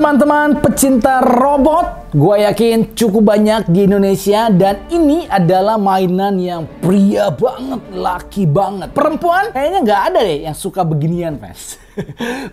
teman-teman pecinta robot, gue yakin cukup banyak di Indonesia dan ini adalah mainan yang pria banget, laki banget. Perempuan kayaknya nggak ada deh yang suka beginian, fans.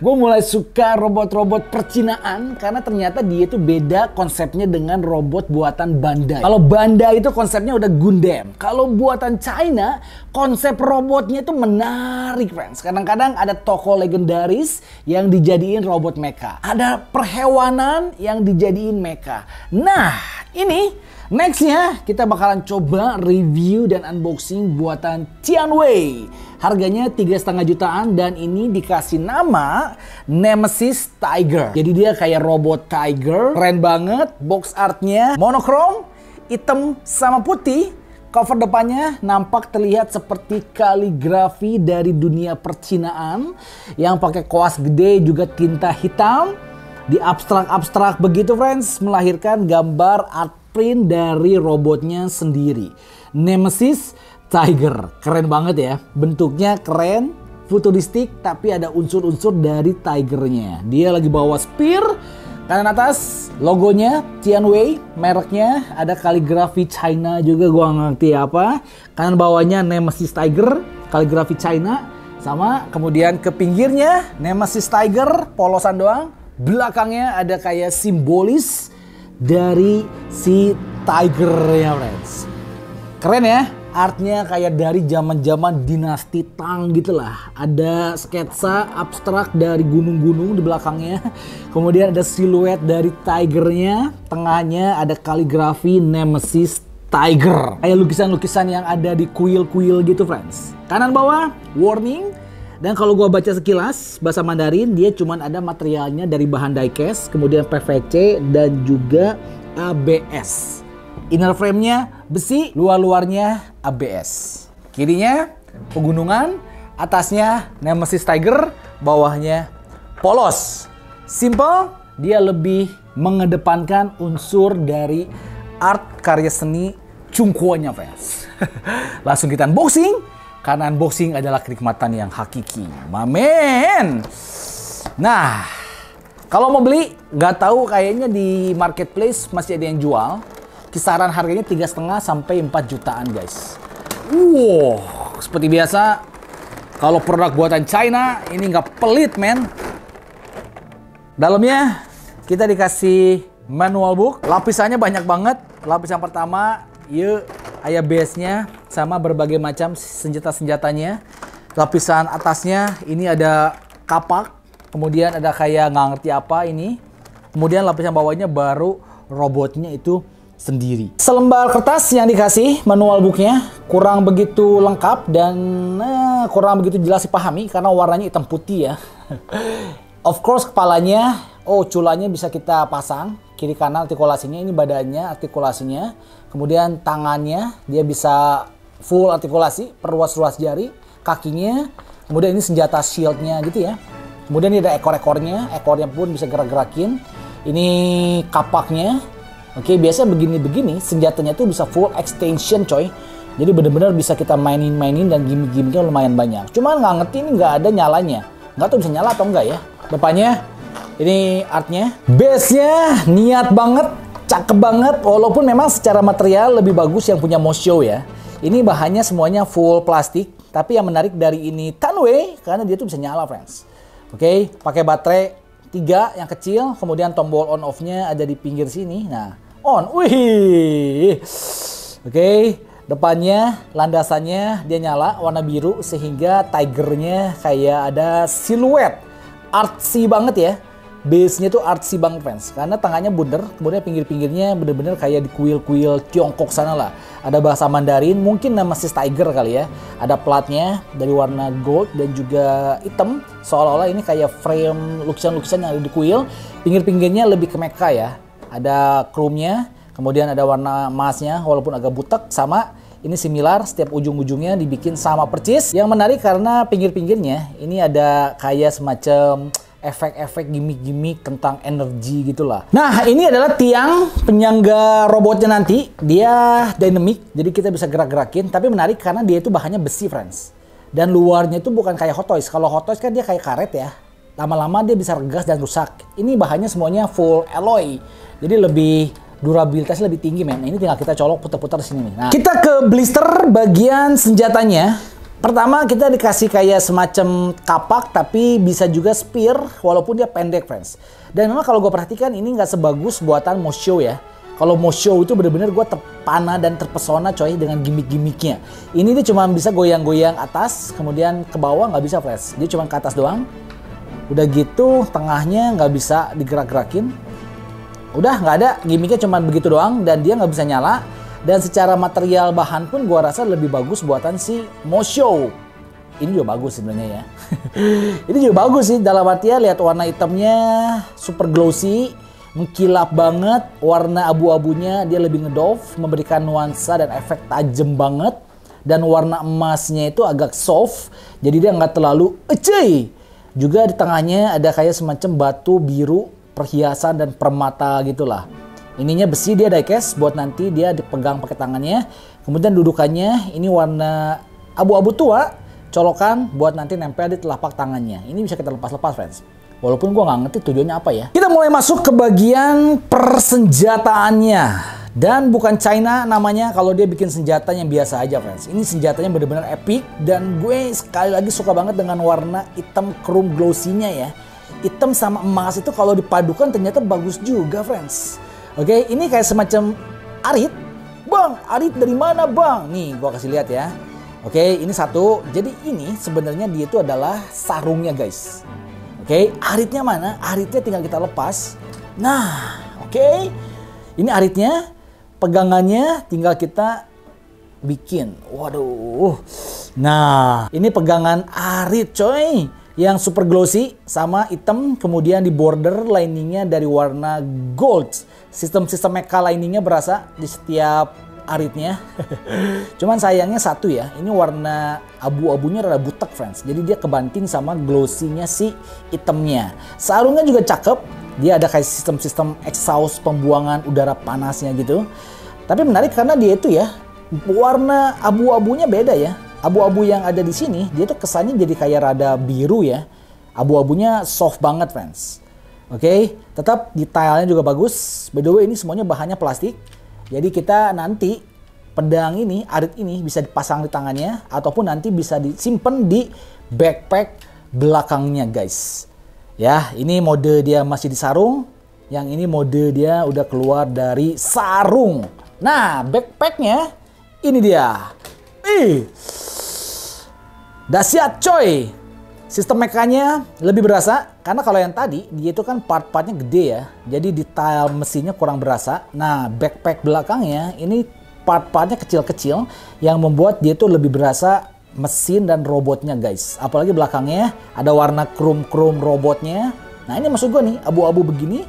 Gue mulai suka robot-robot percinaan karena ternyata dia itu beda konsepnya dengan robot buatan Bandai. Kalau Bandai itu konsepnya udah Gundam. Kalau buatan China, konsep robotnya itu menarik, friends. Kadang-kadang ada tokoh legendaris yang dijadiin robot mecha. Ada perhewanan yang dijadiin mecha. Nah, ini nextnya kita bakalan coba review dan unboxing buatan Tianwei. Harganya 3,5 jutaan dan ini dikasih nama Nemesis Tiger. Jadi dia kayak robot tiger, keren banget. Box artnya monokrom, hitam sama putih. Cover depannya nampak terlihat seperti kaligrafi dari dunia percinaan yang pakai kuas gede, juga tinta hitam. Di abstrak-abstrak begitu, friends, melahirkan gambar art print dari robotnya sendiri. Nemesis Tiger, keren banget ya. Bentuknya keren, futuristik, tapi ada unsur-unsur dari tigernya. Dia lagi bawa spear. Kanan atas logonya Tianwei, mereknya ada kaligrafi China juga, gua nggak ngerti apa. Kanan bawahnya Nemesis Tiger, kaligrafi China sama. Kemudian ke pinggirnya Nemesis Tiger, polosan doang. Belakangnya ada kayak simbolis dari si tigernya, friends. Keren ya, artnya kayak dari zaman-zaman dinasti Tang gitu lah. Ada sketsa abstrak dari gunung-gunung di belakangnya. Kemudian ada siluet dari tigernya. Tengahnya ada kaligrafi Nemesis Tiger. Kayak lukisan-lukisan yang ada di kuil-kuil gitu, friends. Kanan bawah, warning. Dan kalau gua baca sekilas bahasa Mandarin, dia cuman ada materialnya dari bahan diecast, kemudian PVC dan juga ABS. Inner frame-nya besi, luar-luarnya ABS. Kirinya pegunungan, atasnya Nemesis Tiger, bawahnya polos. Simple, dia lebih mengedepankan unsur dari art karya seni Cungkuonya, fans. Langsung kita unboxing. Karena unboxing adalah kenikmatan yang hakiki, mamen. Nah, kalau mau beli, nggak tahu kayaknya di marketplace masih ada yang jual. Kisaran harganya 3,5 sampai 4 jutaan, guys. Wow, seperti biasa, kalau produk buatan China ini nggak pelit, men. Dalamnya kita dikasih manual book. Lapisannya banyak banget. Lapisan pertama, ayah base-nya sama berbagai macam senjata-senjatanya. Lapisan atasnya ini ada kapak, kemudian ada kayak nggak ngerti apa ini. Kemudian lapisan bawahnya baru robotnya itu sendiri. Selembar kertas yang dikasih manual booknya kurang begitu lengkap dan kurang begitu jelas dipahami karena warnanya hitam putih ya. Of course kepalanya, culanya bisa kita pasang. Kiri kanan artikulasinya, ini badannya artikulasinya. Kemudian tangannya dia bisa full artikulasi, perluas-luas jari. Kakinya, kemudian ini senjata shieldnya gitu ya. Kemudian ini ada ekor-ekornya, ekornya pun bisa gerak-gerakin. Ini kapaknya. Oke, biasa begini-begini senjatanya tuh bisa full extension, coy. Jadi bener-bener bisa kita mainin dan gimmick-gimmicknya lumayan banyak. Cuman nggak ngerti ini nggak ada nyalanya. Nggak tahu bisa nyala atau enggak ya. Depannya ini artnya, base-nya niat banget, cakep banget. Walaupun memang secara material lebih bagus yang punya Moshow ya. Ini bahannya semuanya full plastik. Tapi yang menarik dari ini Tianwei karena dia tuh bisa nyala, friends. Oke, pakai baterai 3 yang kecil. Kemudian tombol on off-nya ada di pinggir sini. Nah, on, wih. Oke, depannya landasannya dia nyala warna biru sehingga tigernya kayak ada siluet artsy banget ya. Base-nya tuh artsy banget, fans. Karena tangannya bundar, kemudian pinggir-pinggirnya bener-bener kayak di kuil-kuil Tiongkok sana lah. Ada bahasa Mandarin, mungkin Nemesis Tiger kali ya. Ada platnya dari warna gold dan juga hitam. Seolah-olah ini kayak frame lukisan-lukisan yang ada di kuil. Pinggir-pinggirnya lebih ke mecha ya. Ada chrome-nya, kemudian ada warna emasnya walaupun agak butek sama. Ini similar, setiap ujung-ujungnya dibikin sama percis. Yang menarik karena pinggir-pinggirnya ini ada kayak semacam efek-efek gimmick-gimmick tentang energi gitulah. Nah, ini adalah tiang penyangga robotnya nanti. Dia dynamic, jadi kita bisa gerak-gerakin. Tapi menarik karena dia itu bahannya besi, friends. Dan luarnya itu bukan kayak Hot Toys. Kalau Hot Toys kan dia kayak karet ya. lama-lama dia bisa regas dan rusak. Ini bahannya semuanya full alloy, jadi lebih durabilitasnya lebih tinggi men. Ini tinggal kita colok putar-putar di sini nih. Nah, kita ke blister bagian senjatanya. Pertama kita dikasih kayak semacam kapak, tapi bisa juga spear walaupun dia pendek friends. Dan memang kalau gue perhatikan ini nggak sebagus buatan Moshow ya. Kalau Moshow itu bener-bener gue terpana dan terpesona coy dengan gimmick-gimmicknya. Ini dia cuma bisa goyang-goyang atas, kemudian ke bawah nggak bisa friends. Dia cuma ke atas doang. Udah gitu tengahnya nggak bisa digerak-gerakin. Udah nggak ada, gimmicknya cuma begitu doang dan dia nggak bisa nyala. Dan secara material bahan pun gua rasa lebih bagus buatan si Moshow. Ini juga bagus sebenarnya ya. Ini juga bagus sih, dalam artian lihat warna hitamnya super glossy, mengkilap banget. Warna abu-abunya dia lebih ngedove, memberikan nuansa dan efek tajam banget. Dan warna emasnya itu agak soft, jadi dia nggak terlalu ecey. Juga di tengahnya ada kayak semacam batu biru, perhiasan dan permata gitulah. Ininya besi, dia diecast buat nanti dia dipegang pakai tangannya. Kemudian dudukannya ini warna abu-abu tua, colokan buat nanti nempel di telapak tangannya. Ini bisa kita lepas-lepas friends. Walaupun gua nggak ngerti tujuannya apa ya. Kita mulai masuk ke bagian persenjataannya. Dan bukan China namanya kalau dia bikin senjata yang biasa aja friends. Ini senjatanya benar-benar epic dan gue sekali lagi suka banget dengan warna hitam chrome glossy-nya ya. Hitam sama emas itu kalau dipadukan ternyata bagus juga friends. Oke, ini kayak semacam arit. Bang, arit dari mana bang? Nih gua kasih lihat ya. Oke, ini satu. Jadi ini sebenarnya dia itu adalah sarungnya guys. Oke, aritnya mana? Aritnya tinggal kita lepas. Nah, oke. Ini aritnya. Pegangannya tinggal kita bikin. Waduh. Nah, ini pegangan arit coy. Yang super glossy sama hitam. Kemudian di border liningnya dari warna gold. Sistem-sistem mecha liningnya berasa di setiap aritnya. Cuman sayangnya satu ya. Ini warna abu-abunya rada butek friends. Jadi dia kebanting sama glossy-nya si hitamnya. Sarungnya juga cakep. Dia ada kayak sistem-sistem exhaust pembuangan udara panasnya gitu. Tapi menarik karena dia itu ya warna abu-abunya beda ya. Abu-abu yang ada di sini dia tuh kesannya jadi kayak rada biru ya. Abu-abunya soft banget friends. Oke, tetap detailnya juga bagus. By the way ini semuanya bahannya plastik. Jadi kita nanti pedang ini, arit ini bisa dipasang di tangannya ataupun nanti bisa disimpan di backpack belakangnya guys. Ya, ini mode dia masih di sarung. Yang ini mode dia udah keluar dari sarung. Nah, backpacknya ini dia. Dahsyat coy. Sistem mekanya lebih berasa. Karena kalau yang tadi, dia itu kan part-partnya gede ya. Jadi detail mesinnya kurang berasa. Nah, backpack belakangnya ini part-partnya kecil-kecil. Yang membuat dia itu lebih berasa mesin dan robotnya guys. Apalagi belakangnya ada warna chrome robotnya. Nah ini maksud gue nih, abu-abu begini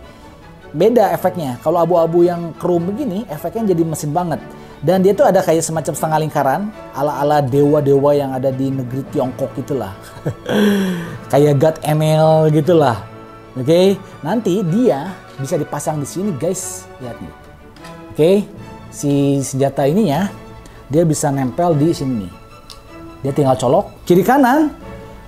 beda efeknya. Kalau abu-abu yang chrome begini efeknya jadi mesin banget. Dan dia tuh ada kayak semacam setengah lingkaran ala-ala dewa-dewa yang ada di negeri Tiongkok gitulah. Kayak God Enel gitulah. Oke, nanti dia bisa dipasang di sini guys. Lihat nih. Oke, si senjata ini ya, dia bisa nempel di sini nih. Dia tinggal colok kiri kanan.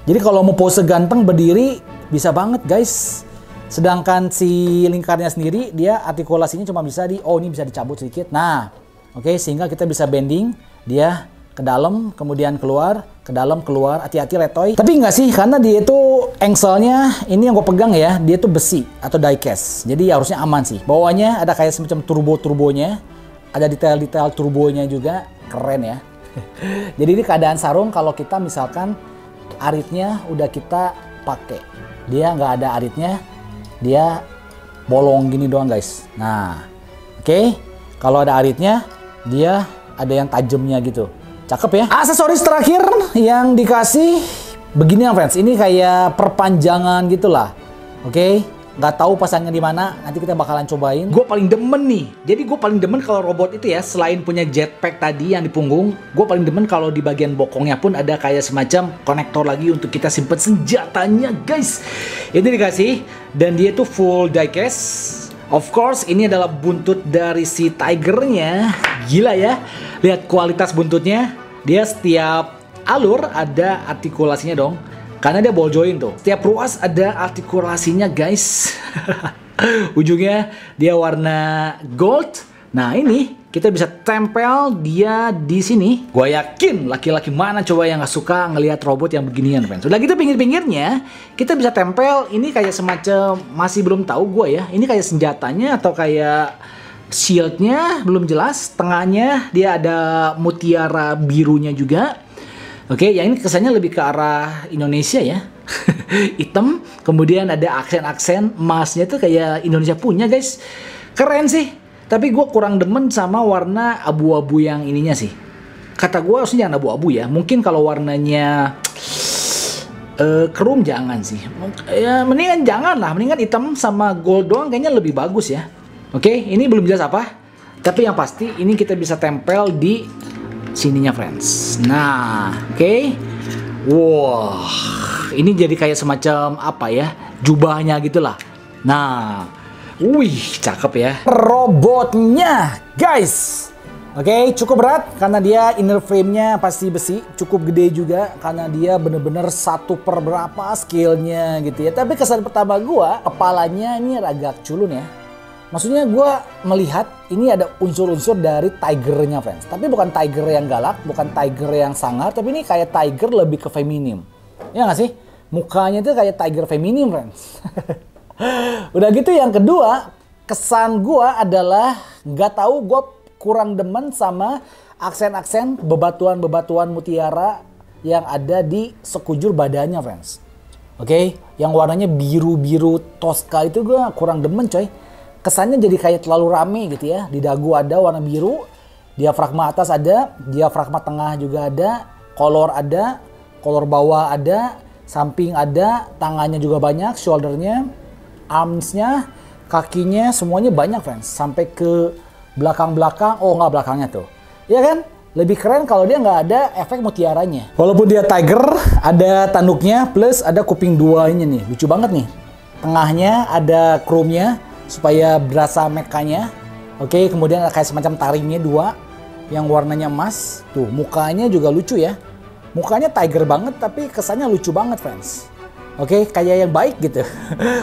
Jadi kalau mau pose ganteng berdiri bisa banget guys. Sedangkan si lingkarnya sendiri dia artikulasinya cuma bisa ini bisa dicabut sedikit. Nah, oke, sehingga kita bisa bending dia ke dalam kemudian keluar, ke dalam keluar. Hati-hati letoy. Tapi enggak sih, karena dia itu engselnya ini yang gue pegang ya, dia itu besi atau diecast. Jadi harusnya aman sih. Bawahnya ada kayak semacam turbonya. Ada detail-detail turbonya juga, keren ya. Jadi ini keadaan sarung kalau kita misalkan aritnya udah kita pakai. Dia nggak ada aritnya, dia bolong gini doang guys. Nah, oke. Kalau ada aritnya, dia ada yang tajamnya gitu. Cakep ya. Aksesoris terakhir yang dikasih begini friends. Ini kayak perpanjangan gitulah. Oke. Nggak tahu pasangnya di mana, nanti kita bakalan cobain. Gue paling demen nih. Jadi gue paling demen kalau robot itu ya, selain punya jetpack tadi yang di punggung, gue paling demen kalau di bagian bokongnya pun ada kayak semacam konektor lagi untuk kita simpen senjatanya guys. Ini dikasih dan dia tuh full diecast. Of course ini adalah buntut dari si tigernya. Gila ya. Lihat kualitas buntutnya. Dia setiap alur ada artikulasinya dong. Karena dia ball joint tuh. Setiap ruas ada artikulasinya guys. Ujungnya dia warna gold. Nah ini kita bisa tempel dia di sini. Gue yakin laki-laki mana coba yang gak suka ngelihat robot yang beginian, friends. Udah gitu pinggir-pinggirnya kita bisa tempel ini kayak semacam, masih belum tahu gue ya. Ini kayak senjatanya atau kayak shieldnya, belum jelas. Tengahnya dia ada mutiara birunya juga. Oke, yang ini kesannya lebih ke arah Indonesia ya. Hitam, kemudian ada aksen-aksen emasnya tuh kayak Indonesia punya guys. Keren sih. Tapi gue kurang demen sama warna abu-abu yang ininya sih. Kata gue harusnya jangan abu-abu ya. Mungkin kalau warnanya krum jangan sih. Ya mendingan jangan lah. Mendingan hitam sama gold doang kayaknya lebih bagus ya. Oke, ini belum jelas apa. Tapi yang pasti ini kita bisa tempel di sininya friends. Nah, oke. Wah, ini jadi kayak semacam apa ya? Jubahnya gitulah. Nah, wih, cakep ya. Robotnya, guys. Oke, cukup berat karena dia inner frame-nya pasti besi. Cukup gede juga karena dia bener-bener 1/4 scale-nya gitu ya. Tapi kesan pertama gua, kepalanya ini agak culun ya. Maksudnya gue melihat ini ada unsur-unsur dari tigernya friends. Tapi bukan tiger yang galak, bukan tiger yang sangar. Tapi ini kayak tiger lebih ke feminim. Ya nggak sih? Mukanya itu kayak tiger feminim friends. Udah gitu yang kedua, kesan gue adalah nggak tahu gue kurang demen sama aksen-aksen bebatuan-bebatuan mutiara yang ada di sekujur badannya friends. Oke, yang warnanya biru-biru Tosca itu gue kurang demen coy. Kesannya jadi kayak terlalu rame gitu ya. Di dagu ada warna biru, diafragma atas ada, diafragma tengah juga ada, kolor bawah ada, samping ada, tangannya juga banyak, shouldernya, armsnya, kakinya semuanya banyak friends. Sampai ke belakang-belakang, oh nggak belakangnya tuh. Ya kan? Lebih keren kalau dia nggak ada efek mutiaranya. Walaupun dia tiger, ada tanduknya plus ada kuping duanya nih. Lucu banget nih. Tengahnya ada chrome-nya supaya berasa mekanya. Oke, kemudian ada kayak semacam taringnya 2 yang warnanya emas. Tuh, mukanya juga lucu ya. Mukanya tiger banget tapi kesannya lucu banget, friends. Oke, kayak yang baik gitu.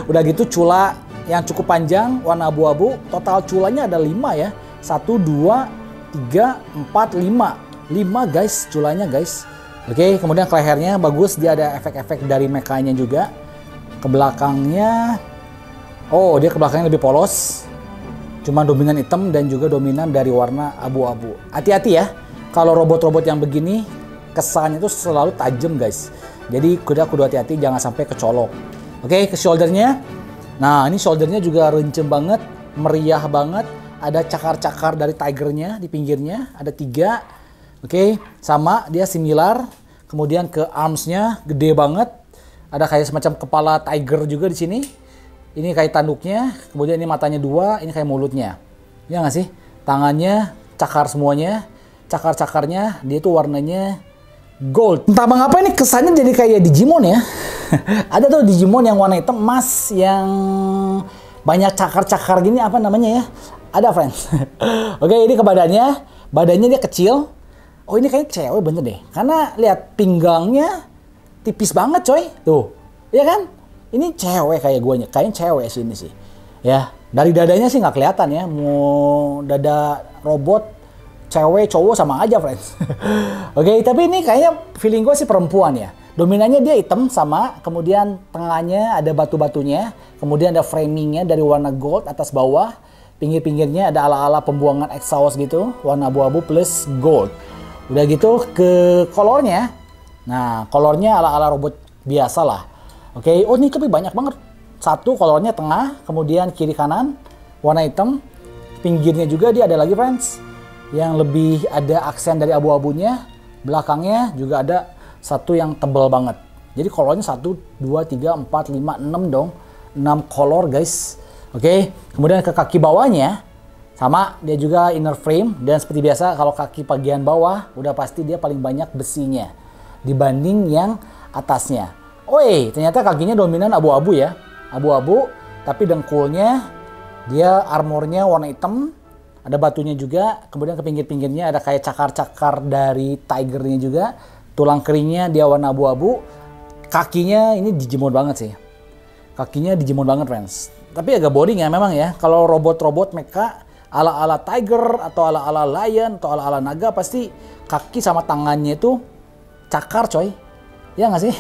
Udah gitu cula yang cukup panjang warna abu-abu. Total culanya ada 5 ya. 1 2 3 4 5. 5 guys culanya guys. Oke, kemudian ke lehernya bagus, dia ada efek-efek dari mekanya juga. Ke belakangnya, oh dia ke belakangnya lebih polos, cuma dominan hitam dan juga dominan dari warna abu-abu. Hati-hati ya, kalau robot-robot yang begini kesannya itu selalu tajam guys. Jadi kudu hati-hati jangan sampai kecolok. Oke, ke shouldernya. Nah ini shouldernya juga rencem banget, meriah banget. Ada cakar-cakar dari tigernya di pinggirnya, ada 3. Oke, sama dia similar. Kemudian ke armsnya gede banget. Ada kayak semacam kepala tiger juga di sini. Ini kayak tanduknya, kemudian ini matanya 2, ini kayak mulutnya. Ya nggak sih? Tangannya cakar semuanya. Cakar-cakarnya dia tuh warnanya gold. Entah mengapa ini kesannya jadi kayak Digimon ya. Ada tuh Digimon yang warna hitam emas yang banyak cakar-cakar gini, apa namanya ya? Ada friends. Oke, ini ke badannya. Badannya dia kecil. Oh ini kayak cewek bener deh. Karena lihat pinggangnya tipis banget coy. Tuh, ya kan? Ini cewek kayak guanya, kayaknya cewek sini sih. Ya, dari dadanya sih nggak kelihatan ya. Mau dada robot, cewek, cowok sama aja, friends. Oke, tapi ini kayaknya feeling gue sih perempuan ya. Dominannya dia hitam sama, kemudian tengahnya ada batu-batunya, kemudian ada framingnya dari warna gold atas bawah, pinggir-pinggirnya ada ala-ala pembuangan exhaust gitu, warna abu-abu plus gold. Udah gitu ke kolornya. Nah, kolornya ala-ala robot biasa lah. Oke, oh ini lebih banyak banget. 1 kolornya tengah, kemudian kiri kanan warna hitam. Pinggirnya juga dia ada lagi friends, yang lebih ada aksen dari abu-abunya. Belakangnya juga ada 1 yang tebal banget. Jadi kolornya 1, 2, 3, 4, 5, 6 dong. 6 kolor guys. Oke, kemudian ke kaki bawahnya sama, dia juga inner frame. Dan seperti biasa kalau kaki bagian bawah udah pasti dia paling banyak besinya dibanding yang atasnya. Oi, ternyata kakinya dominan abu-abu ya. Abu-abu, tapi dengkulnya dia armornya warna hitam. Ada batunya juga. Kemudian ke pinggir-pinggirnya ada kayak cakar-cakar dari tigernya juga. Tulang keringnya dia warna abu-abu. Kakinya ini dijemur banget sih. Kakinya dijemur banget, friends. Tapi agak boring ya memang ya. Kalau robot-robot mecha ala-ala tiger atau ala-ala lion atau ala-ala naga pasti kaki sama tangannya itu cakar, coy. Ya nggak sih?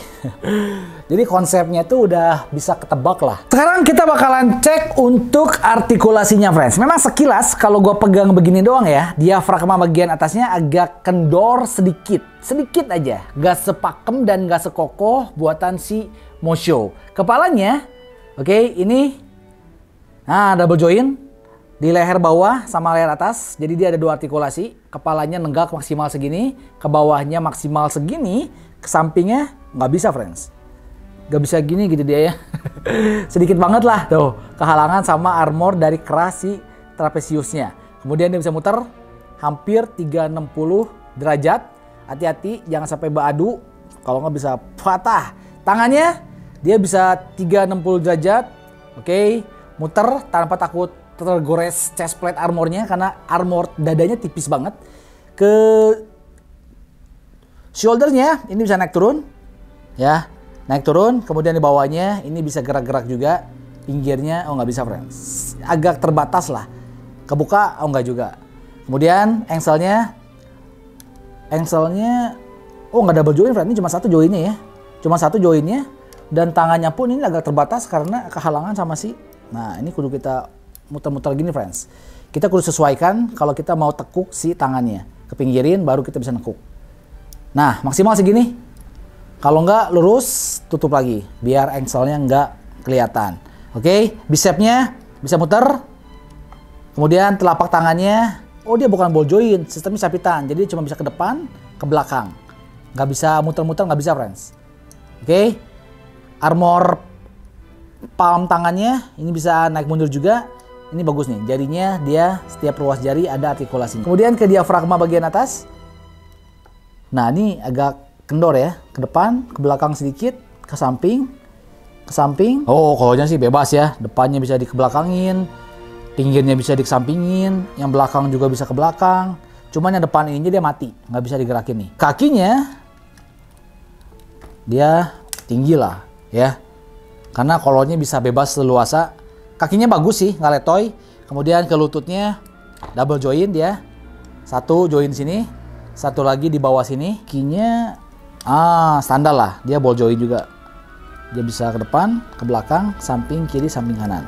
Jadi konsepnya itu udah bisa ketebak lah. Sekarang kita bakalan cek untuk artikulasinya, friends. Memang sekilas kalau gue pegang begini doang ya, diafragma bagian atasnya agak kendor sedikit. Sedikit aja. Gak sepakem dan gak sekokoh buatan si Moshow. Kepalanya, oke, ini double joint di leher bawah sama leher atas. Jadi dia ada 2 artikulasi. Kepalanya nenggak maksimal segini, ke bawahnya maksimal segini. Ke sampingnya nggak bisa, friends. Nggak bisa gini gitu dia ya. Sedikit banget lah tuh. Kehalangan sama armor dari keras si trapeziusnya. Kemudian dia bisa muter hampir 360 derajat. Hati-hati jangan sampai beradu. Kalau nggak bisa patah. Tangannya dia bisa 360 derajat. Oke. Muter tanpa takut tergores chest plate armornya. Karena armor dadanya tipis banget. Ke shouldernya ini bisa naik turun, ya, naik turun. Kemudian di bawahnya ini bisa gerak-gerak juga. Pinggirnya nggak bisa, friends. Agak terbatas lah. Kebuka nggak juga. Kemudian engselnya nggak double join, friends. Ini cuma 1 joinnya ya, cuma 1 joinnya. Dan tangannya pun ini agak terbatas karena kehalangan sama si. Nah ini kudu kita muter-muter gini, friends. Kita kudu sesuaikan kalau kita mau tekuk si tangannya. Kepinggirin baru kita bisa nekuk. Nah, maksimal segini. Kalau nggak lurus, tutup lagi. Biar engselnya nggak kelihatan. Oke, bicepnya bisa muter. Kemudian telapak tangannya, dia bukan ball joint, sistemnya sapitan. Jadi cuma bisa ke depan, ke belakang. Nggak bisa muter-muter, nggak bisa, friends. Oke, armor palm tangannya, ini bisa naik mundur juga. Ini bagus nih, jarinya dia setiap ruas jari ada artikulasinya. Kemudian ke diafragma bagian atas. Nah ini agak kendor ya, ke depan, ke belakang sedikit, ke samping, ke samping. Kalau sih bebas ya, depannya bisa dikebelakangin, pinggirnya bisa dikesampingin, yang belakang juga bisa ke belakang. Cuman yang depan ini dia mati, nggak bisa digerakin nih. Kakinya dia tinggi lah ya, karena kolornya bisa bebas leluasa. Kakinya bagus sih, nggak letoy. Kemudian ke lututnya double joint dia, 1 joint sini. 1 lagi di bawah sini. Kakinya standar lah, dia ball joint juga. Dia bisa ke depan, ke belakang, samping kiri, samping kanan.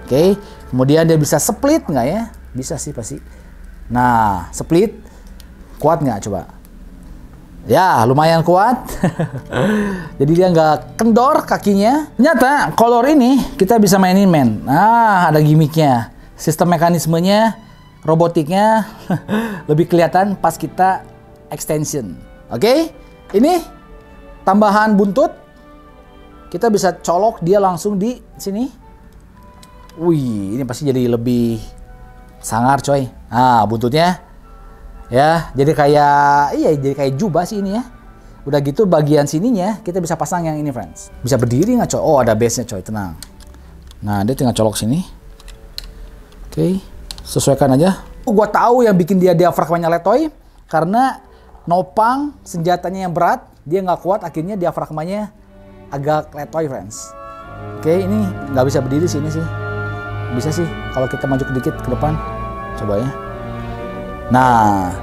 Oke, kemudian dia bisa split nggak ya? Bisa sih pasti. Nah, split kuat nggak coba? Ya, lumayan kuat. Jadi dia nggak kendor kakinya. Ternyata kolor ini kita bisa mainin, men. Nah, ada gimmicknya. Sistem mekanismenya, robotiknya lebih kelihatan pas kita extension. Oke, ini tambahan buntut. Kita bisa colok dia langsung di sini. Wih, ini pasti jadi lebih sangar, coy. Nah, buntutnya ya, jadi kayak jubah sih ini ya. Udah gitu bagian sininya kita bisa pasang yang ini, friends. Bisa berdiri nggak, coy? Ada base-nya, coy, tenang. Nah, dia tinggal colok sini. Oke. Sesuaikan aja. Gua tahu yang bikin dia diafragmanya letoy karena nopang senjatanya yang berat, dia nggak kuat, akhirnya diafragmanya agak letoy, friends. Oke, ini nggak bisa berdiri sini sih. Bisa sih kalau kita maju sedikit ke depan. Coba ya. Nah,